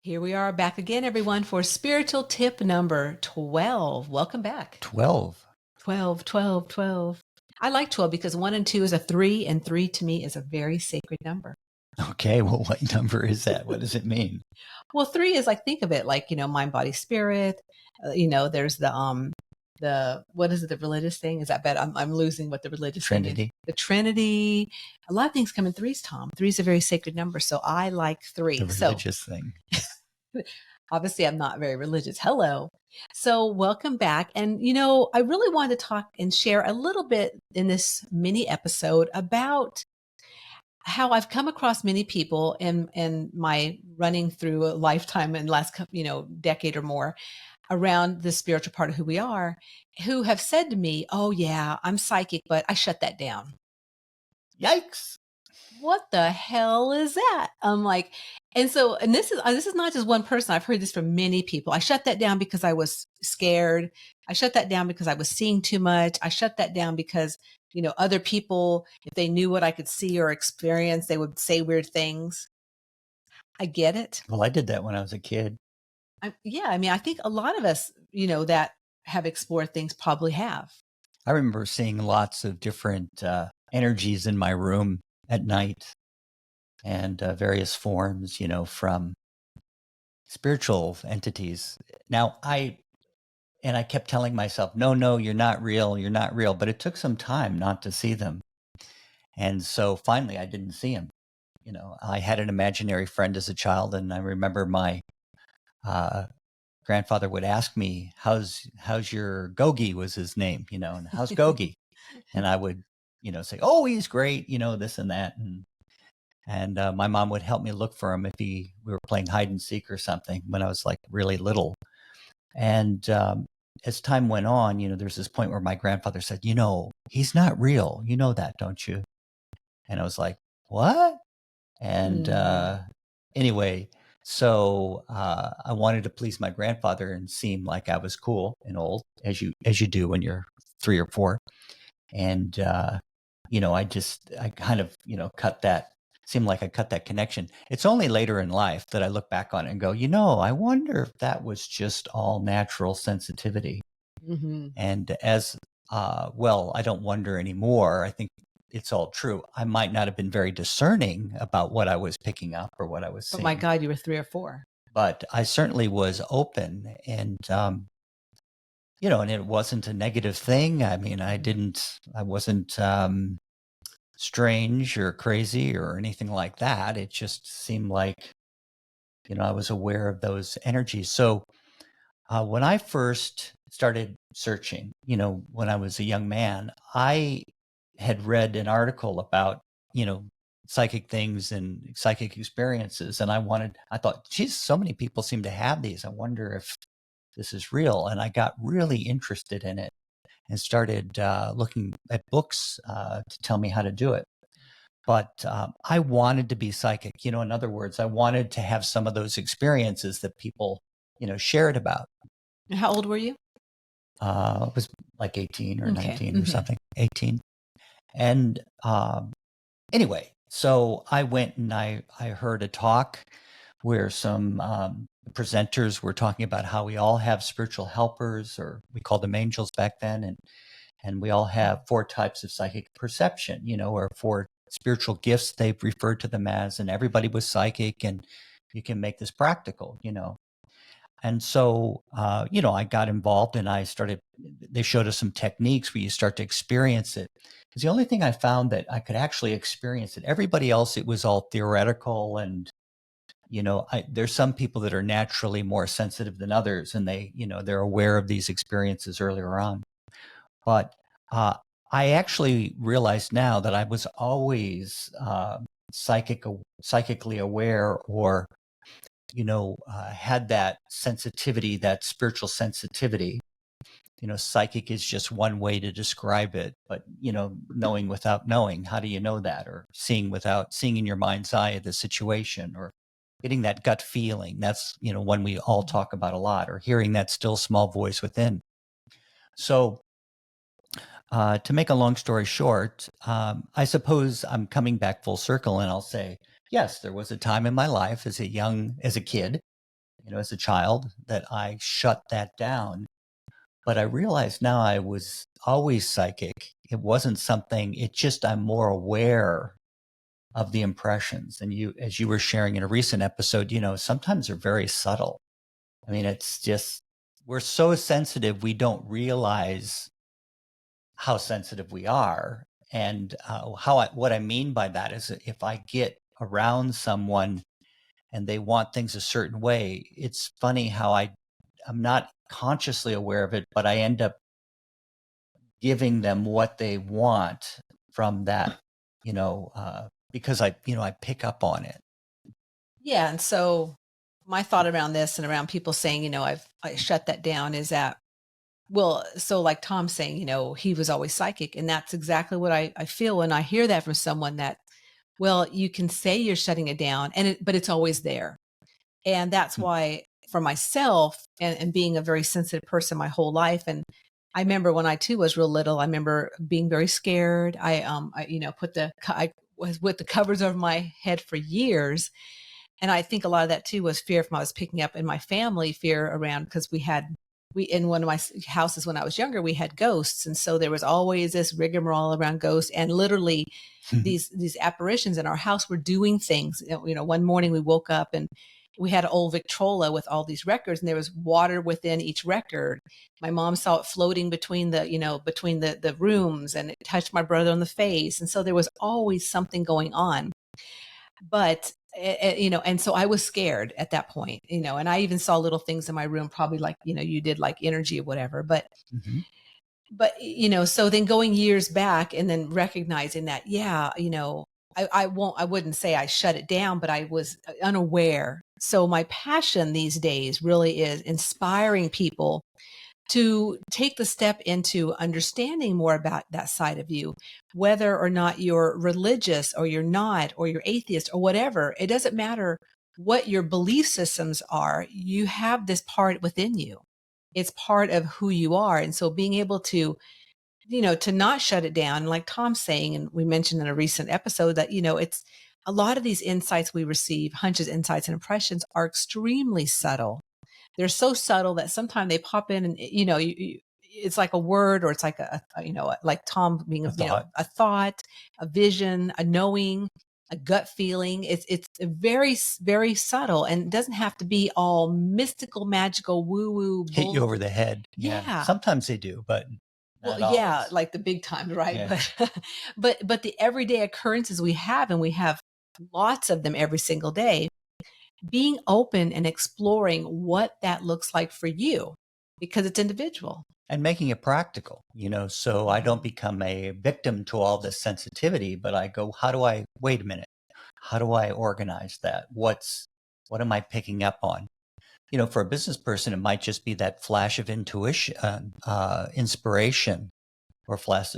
Here we are back again, everyone, for spiritual tip number 12. Welcome back. 12. 12, 12, 12. I like 12 because 1 and 2 is a 3, and 3 to me is a very sacred number. Okay, well, what number is that? What does it mean? Well, 3 is like, think of it like, mind, body, spirit. There's what is it, the religious thing? Is that bad? I'm losing what the religious thing is. Trinity. The Trinity. A lot of things come in threes, Tom. 3 is a very sacred number. So I like 3. The religious thing. Obviously, I'm not very religious. Hello. So, welcome back. And, I really wanted to talk and share a little bit in this mini episode about how I've come across many people in my running through a lifetime and last, decade or more around the spiritual part of who we are, who have said to me, "Oh, yeah, I'm psychic, but I shut that down." Yikes. What the hell is that? I'm like, and this is not just one person. I've heard this from many people. I shut that down because I was scared. I shut that down because I was seeing too much. I shut that down because, other people, if they knew what I could see or experience, they would say weird things. I get it. Well, I did that when I was a kid. Yeah, I mean, I think a lot of us, that have explored things probably have. I remember seeing lots of different energies in my room at night and various forms, from spiritual entities. Now, I kept telling myself, no, you're not real, you're not real. But it took some time not to see them. And so finally, I didn't see them. I had an imaginary friend as a child, and I remember my grandfather would ask me, "How's your Gogi?" was his name, and how's Gogi? And I would, say, "Oh, he's great," this and that, and my mom would help me look for him if we were playing hide and seek or something when I was like really little. And as time went on, there's this point where my grandfather said, "He's not real. You know that, don't you?" And I was like, "What?" And anyway, so I wanted to please my grandfather and seem like I was cool and old, as you do when you're 3 or 4. And I kind of cut that. Seemed like I cut that connection. It's only later in life that I look back on it and go, I wonder if that was just all natural sensitivity. Mm-hmm. And as well, I don't wonder anymore. I think it's all true. I might not have been very discerning about what I was picking up or what I was But seeing. my God, you were 3 or 4. But I certainly was open, and and it wasn't a negative thing. I mean, I wasn't strange or crazy or anything like that. It just seemed like, I was aware of those energies. So when I first started searching, when I was a young man, I had read an article about, psychic things and psychic experiences. And I thought, geez, so many people seem to have these. I wonder if this is real. And I got really interested in it and started looking at books to tell me how to do it. But I wanted to be psychic. In other words, I wanted to have some of those experiences that people, shared about. And how old were you? I was like 18 or Okay. 19 or something, 18. And anyway, so I went and I heard a talk where some presenters were talking about how we all have spiritual helpers, or we called them angels back then. And we all have 4 types of psychic perception, or 4 spiritual gifts they've referred to them as, and everybody was psychic, and you can make this practical. And so, I got involved and they showed us some techniques where you start to experience it. It's the only thing I found that I could actually experience it. Everybody else, it was all theoretical. And, there's some people that are naturally more sensitive than others, and they're aware of these experiences earlier on. But I actually realized now that I was always psychically aware, or had that sensitivity, that spiritual sensitivity. Psychic is just one way to describe it, but knowing without knowing, how do you know that? Or seeing without seeing in your mind's eye the situation, or getting that gut feeling. That's one we all talk about a lot, or hearing that still small voice within. So to make a long story short, I suppose I'm coming back full circle, and I'll say, yes, there was a time in my life as a kid as a child, that I shut that down. But I realized now I was always psychic. It wasn't something, it just, I'm more aware of the impressions. And as you were sharing in a recent episode, sometimes they're very subtle. I mean, it's just, we're so sensitive, we don't realize how sensitive we are. And what I mean by that is that if I get around someone and they want things a certain way, it's funny how I'm not consciously aware of it, but I end up giving them what they want from that, because I pick up on it. Yeah. And so my thought around this and around people saying, I shut that down is that, well, so like Tom saying, he was always psychic. And that's exactly what I feel when I hear that from someone that, well, you can say you're shutting it down but it's always there. And that's Mm. why for myself and being a very sensitive person my whole life. And I remember when I too was real little, I remember being very scared. I was with the covers over my head for years. And I think a lot of that too was fear from I was picking up in my family, fear around because we in one of my houses when I was younger, we had ghosts. And so there was always this rigmarole around ghosts, and literally these apparitions in our house were doing things. One morning we woke up and we had an old Victrola with all these records, and there was water within each record. My mom saw it floating between the rooms, and it touched my brother on the face. And so there was always something going on. But and so I was scared at that point, and I even saw little things in my room, probably like, you did, like energy or whatever. But Mm-hmm. so then going years back and then recognizing that, yeah, I wouldn't say I shut it down, but I was unaware. So my passion these days really is inspiring people to take the step into understanding more about that side of you, whether or not you're religious or you're not, or you're atheist or whatever. It doesn't matter what your belief systems are. You have this part within you. It's part of who you are. And so being able to, to not shut it down, like Tom's saying, and we mentioned in a recent episode that, it's a lot of these insights we receive, hunches, insights, and impressions are extremely subtle. They're so subtle that sometimes they pop in and, it's like a word, or it's like like Tom being, A thought. a thought, a vision, a knowing, a gut feeling. It's a very, very subtle, and it doesn't have to be all mystical, magical, woo woo Hit you bull. over the head. Yeah. Yeah. Sometimes they do, but Well, not yeah, always. like the big times, right? Yeah. But but the everyday occurrences we have, and we have lots of them every single day, being open and exploring what that looks like for you, because it's individual. And making it practical, so I don't Mhm. become a victim to all this sensitivity, but I go, wait a minute, how do I organize that? What am I picking up on? For a business person, it might just be that flash of intuition, inspiration, or flash,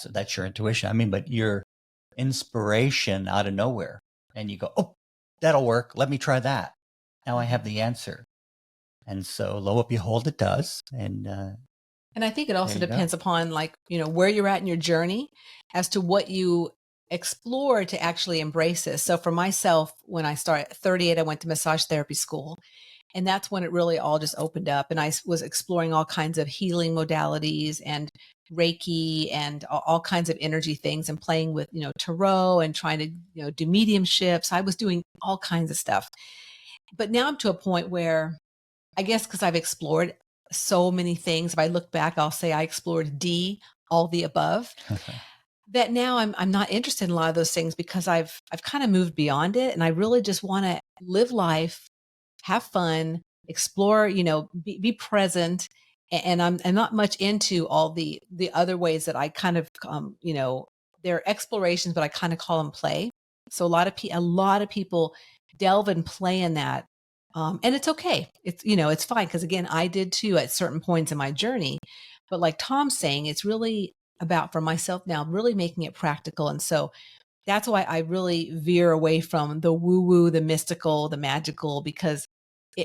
that's your intuition. I mean, but your inspiration out of nowhere, and you go, oh, that'll work. Let me try that. Now I have Mhm. the answer. And so lo and behold, it does. And And I think it there also you go. depends upon, like, where you're at in your journey as to what you explore to actually embrace this. So for myself, when I started at 38, I went to massage therapy school. And that's when it really all just opened up. And I was exploring all kinds of healing modalities and Reiki and all kinds of energy things, and playing with, tarot, and trying to, do mediumships. I was doing all kinds of stuff. But now I'm to a point where, I guess because I've explored so many things, if I look back, I'll say I explored all the above, that now I'm not interested in a lot of those things, because I've kind of moved beyond it. And I really just want to live life, have fun, explore, be present. And I'm not much into all the other ways that I kind of, they're explorations, but I kind of call them play. So a lot of people delve and play in that. And it's okay. It's fine. Cause again, I did too at certain points in my journey, but like Tom's saying, it's really about, for myself now, really making it practical. And so that's why I really veer away from the woo woo, the mystical, the magical, because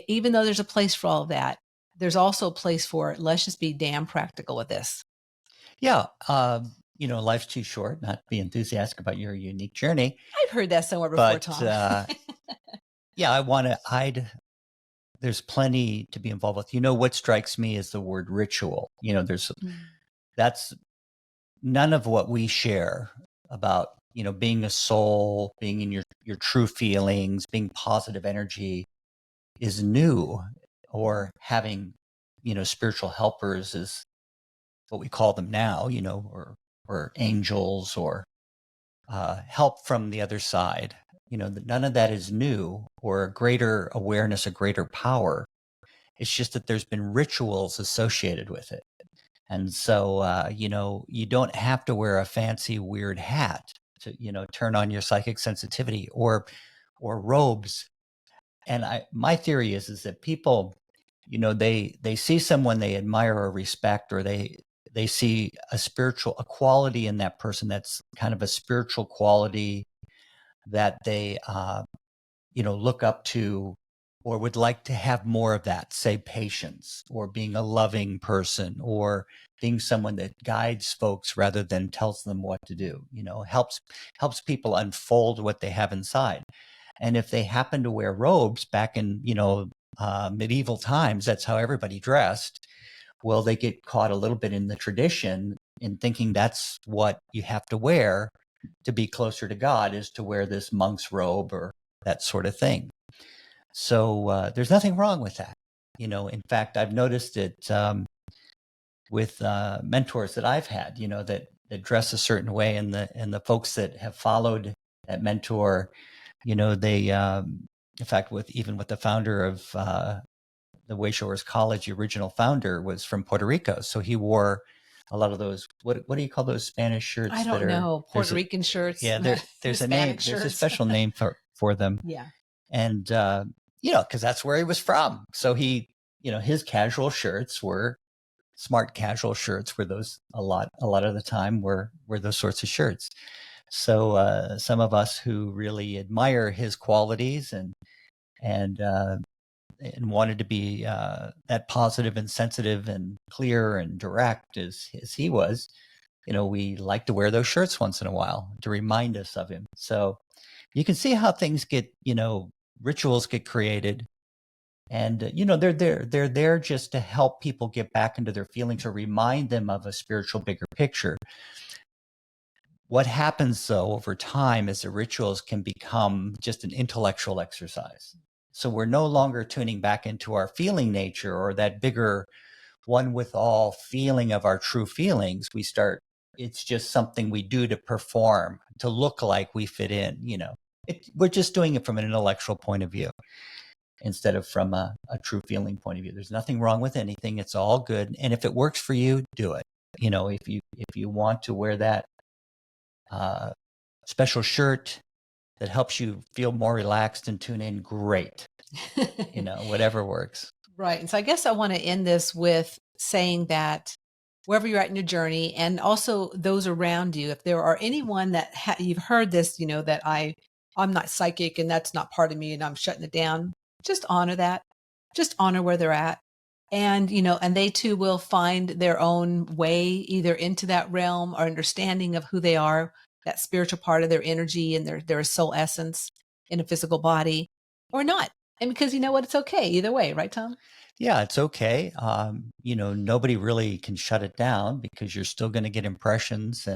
even though there's a place for all of that, there's also a place for, let's just be damn practical with this. Yeah. Life's too short not to be enthusiastic about your unique journey. I've heard that somewhere before, But Tom. yeah, there's plenty to be involved with. What strikes me is the word ritual. Mm. That's none of what we share about, being a soul, being in your true feelings, being positive energy is new, or having, spiritual helpers is what we call them now, or angels, or help from the other side. None of that is new or a greater awareness, a greater power. It's just that there's been rituals associated with it. And so, you don't have to wear a fancy, weird hat to, turn on your psychic sensitivity, or robes. And my theory is that people, they see someone they admire or respect, or they see a quality in that person that's kind of a spiritual quality that they look up to, or would like to have more of that, say patience, or being a loving person, or being someone that guides folks rather than tells them what to do, helps people unfold what they have inside. And if they happen to wear robes back in, medieval times, that's how everybody dressed. Well, they get caught a little bit in the tradition in thinking that's what you have to wear to be closer to God, is to wear this monk's robe or that sort of thing. So there's nothing wrong with that. In fact, I've noticed it with mentors that I've had, that dress a certain way, and the folks that have followed that mentor, they, in fact, with the founder of the Wayshowers College, the original founder was from Puerto Rico, so he wore a lot of those. What do you call those Spanish shirts? I don't know. Puerto Rican shirts. Yeah, there's a name. Hispanic There's a shirts. special name for them. Yeah. And because that's where he was from. So he, his casual shirts were smart casual shirts. Were those a lot of the time were those sorts of shirts. So some of us who really admire his qualities and wanted to be that positive and sensitive and clear and direct as he was, we like to wear those shirts once in a while to remind us of him. So you can see how things get, rituals get created, and they're there just to help people get back into their feelings or remind them of a spiritual bigger picture. What happens though over time is the rituals can become just an intellectual exercise. So we're no longer tuning back into our feeling nature, or that bigger one with all feeling of our true feelings. It's just something we do to perform, to look like we fit in, we're just doing it from an intellectual point of view instead of from a true feeling point of view. There's nothing wrong with anything. It's all good. And if it works for you, do it. If you want to wear that special shirt that helps you feel more relaxed and tune in, great. Whatever works. Right. And so I guess I want to end this with saying that wherever you're at in your journey, and also those around you, if there are anyone that you've heard this, that I'm not psychic and that's not part of me and I'm shutting it down, just honor that. Just honor where they're at. And, and they too will find their own way either into that realm or understanding of who they are, that spiritual part of their energy and their soul essence in a physical body, or not. And because you know what, it's okay either way, right, Tom? Yeah, it's okay. Nobody really can shut it down because you're still going to get impressions.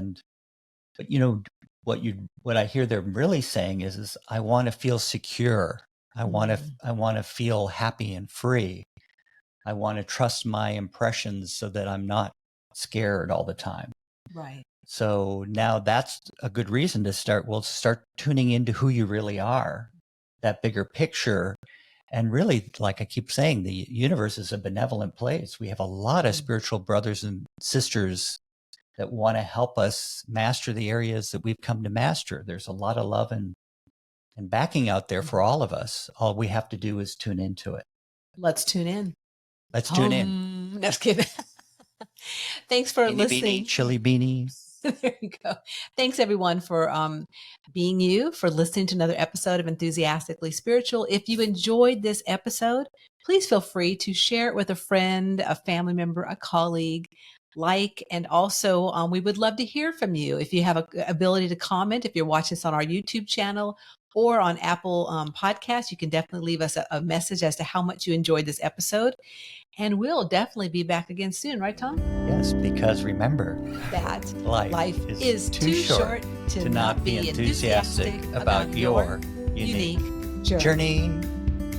But what I hear them really saying is I want to feel secure. I want to feel happy and free. I want to trust my impressions so that I'm not scared all the time. Right. So now that's a good reason to start tuning into who you really are, that bigger picture. And really, like I keep saying, the universe is a benevolent place. We have a lot of spiritual brothers and sisters that want to help us master the areas that we've come to master. There's a lot of love and backing out there for all of us. All we have to do is tune into it. Let's tune in. Let's tune in. Just kidding. Thanks for Beanie, listening. Beanie, chili beanie. There you go. Thanks everyone for being you, for listening to another episode of Enthusiastically Spiritual. If you enjoyed this episode, please feel free to share it with a friend, a family member, a colleague. And also we would love to hear from you. If you have a ability to comment, if you're watching this on our YouTube channel, or on Apple Podcasts, you can definitely leave us a message as to how much you enjoyed this episode. And we'll definitely be back again soon, right, Tom? Yes, because remember That life is too short to not be enthusiastic about your unique journey.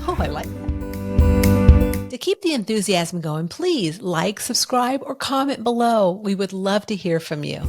Oh, I like that. To keep the enthusiasm going, please like, subscribe, or comment below. We would love to hear from you.